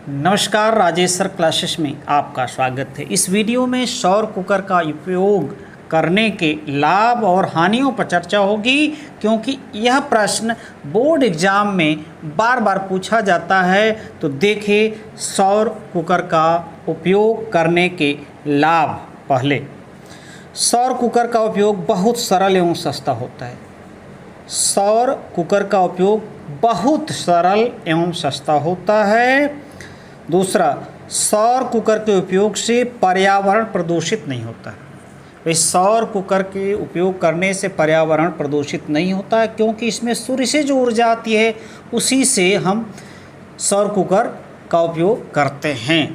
नमस्कार, Rajesh sir classes में आपका स्वागत है। इस वीडियो में सौर कुकर का उपयोग करने के लाभ और हानियों पर चर्चा होगी, क्योंकि यह प्रश्न बोर्ड एग्जाम में बार बार पूछा जाता है। तो देखिए सौर कुकर का उपयोग करने के लाभ। पहले, सौर कुकर का उपयोग बहुत सरल एवं सस्ता होता है। सौर कुकर का उपयोग बहुत सरल एवं सस्ता होता है। दूसरा, सौर कुकर के उपयोग से पर्यावरण प्रदूषित नहीं होता है। भाई सौर कुकर के उपयोग करने से पर्यावरण प्रदूषित नहीं होता है, क्योंकि इसमें सूर्य से जो ऊर्जा आती है उसी से हम सौर कुकर का उपयोग करते हैं।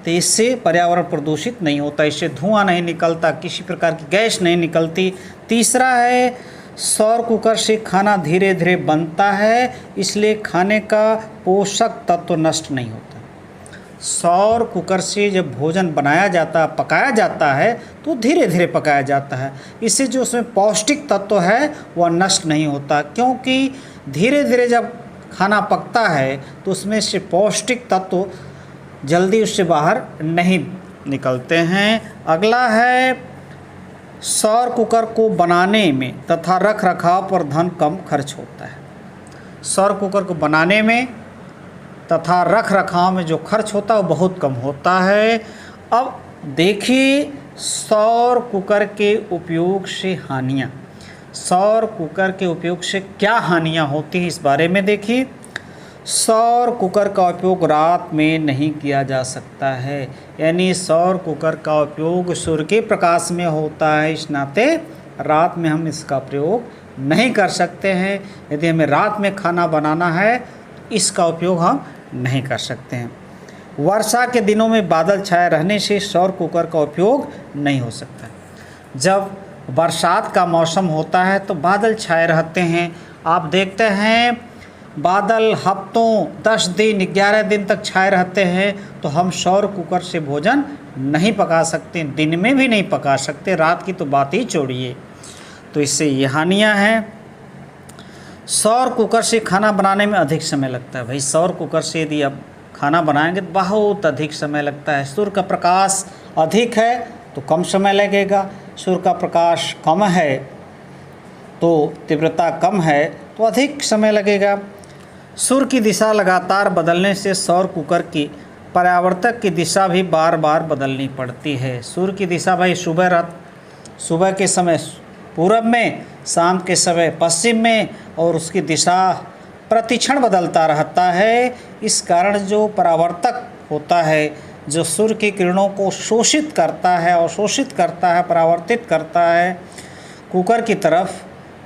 तो इससे पर्यावरण प्रदूषित नहीं होता, इससे धुआं नहीं निकलता, किसी प्रकार की गैस नहीं निकलती। तीसरा है, सौर कुकर से खाना धीरे धीरे बनता है, इसलिए खाने का पोषक तत्व नष्ट नहीं होता। सौर कुकर से जब भोजन बनाया जाता है, पकाया जाता है, तो धीरे धीरे पकाया जाता है। इससे जो उसमें पौष्टिक तत्व है वह नष्ट नहीं होता, क्योंकि धीरे धीरे जब खाना पकता है तो उसमें से पौष्टिक तत्व जल्दी उससे बाहर नहीं निकलते हैं। अगला है, सौर कुकर को बनाने में तथा रख रखाव पर धन कम खर्च होता है। सौर कुकर को बनाने में तथा रख रखाव में जो खर्च होता है वो बहुत कम होता है। अब देखिए सौर कुकर के उपयोग से हानियाँ। सौर कुकर के उपयोग से क्या हानियाँ होती हैं, इस बारे में देखिए। सौर कुकर का उपयोग रात में नहीं किया जा सकता है, यानी सौर कुकर का उपयोग सूर्य के प्रकाश में होता है, इस नाते रात में हम इसका प्रयोग नहीं कर सकते हैं। यदि हमें रात में खाना बनाना है, इसका उपयोग हम नहीं कर सकते हैं। वर्षा के दिनों में बादल छाए रहने से सौर कुकर का उपयोग नहीं हो सकता। जब बरसात का मौसम होता है तो बादल छाए रहते हैं। आप देखते हैं बादल हफ्तों, 10 दिन, 11 दिन तक छाए रहते हैं, तो हम सौर कुकर से भोजन नहीं पका सकते, दिन में भी नहीं पका सकते, रात की तो बात ही छोड़िए। तो इससे ये हानियाँ हैं। सौर कुकर से खाना बनाने में अधिक समय लगता है। भाई सौर कुकर से यदि आप खाना बनाएंगे तो बहुत अधिक समय लगता है। सूर्य का प्रकाश अधिक है तो कम समय लगेगा, सूर्य का प्रकाश कम है तो तीव्रता कम है तो अधिक समय लगेगा। सूर्य की दिशा लगातार बदलने से सौर कुकर की परावर्तक की दिशा भी बार बार बदलनी पड़ती है। सूर्य की दिशा भाई सुबह के समय पूरब में, शाम के समय पश्चिम में, और उसकी दिशा प्रतिक्षण बदलता रहता है। इस कारण जो परावर्तक होता है, जो सूर्य की किरणों को शोषित करता है, अवशोषित करता है, परावर्तित करता है कुकर की तरफ,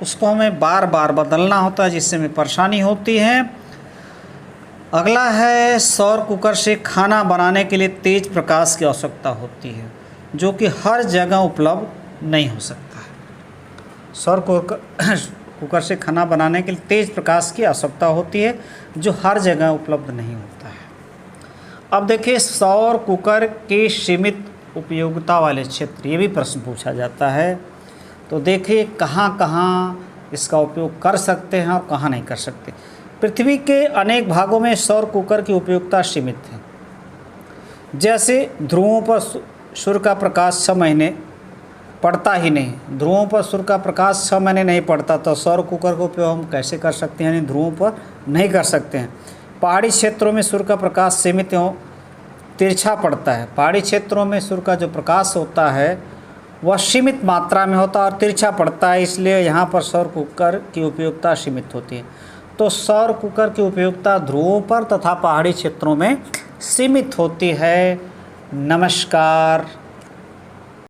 उसको हमें बार बार बदलना होता है, जिससे हमें परेशानी होती है। अगला है, सौर कुकर से खाना बनाने के लिए तेज प्रकाश की आवश्यकता होती है, जो कि हर जगह उपलब्ध नहीं हो सकता है। सौर कुकर से खाना बनाने के लिए तेज प्रकाश की आवश्यकता होती है, जो हर जगह उपलब्ध नहीं होता है। अब देखिए सौर कुकर के सीमित उपयोगिता वाले क्षेत्र, ये भी प्रश्न पूछा जाता है। तो देखिए कहाँ कहाँ इसका उपयोग कर सकते हैं और कहाँ नहीं कर सकते। पृथ्वी के अनेक भागों में सौर कुकर की उपयोगिता सीमित है। जैसे ध्रुवों पर सूर्य का प्रकाश 6 महीने पड़ता ही नहीं। ध्रुवों पर सूर्य का प्रकाश 6 महीने नहीं पड़ता, तो सौर कुकर का उपयोग हम कैसे कर सकते हैं, यानी ध्रुवों पर नहीं कर सकते हैं। पहाड़ी क्षेत्रों में सूर्य का प्रकाश सीमित एवं तिरछा पड़ता है। पहाड़ी क्षेत्रों में सूर्य का जो प्रकाश होता है वह सीमित मात्रा में होता है और तिरछा पड़ता है, इसलिए यहाँ पर सौर कुकर की उपयोगिता सीमित होती है। तो सौर कुकर की उपयोगिता ध्रुवों पर तथा पहाड़ी क्षेत्रों में सीमित होती है। नमस्कार।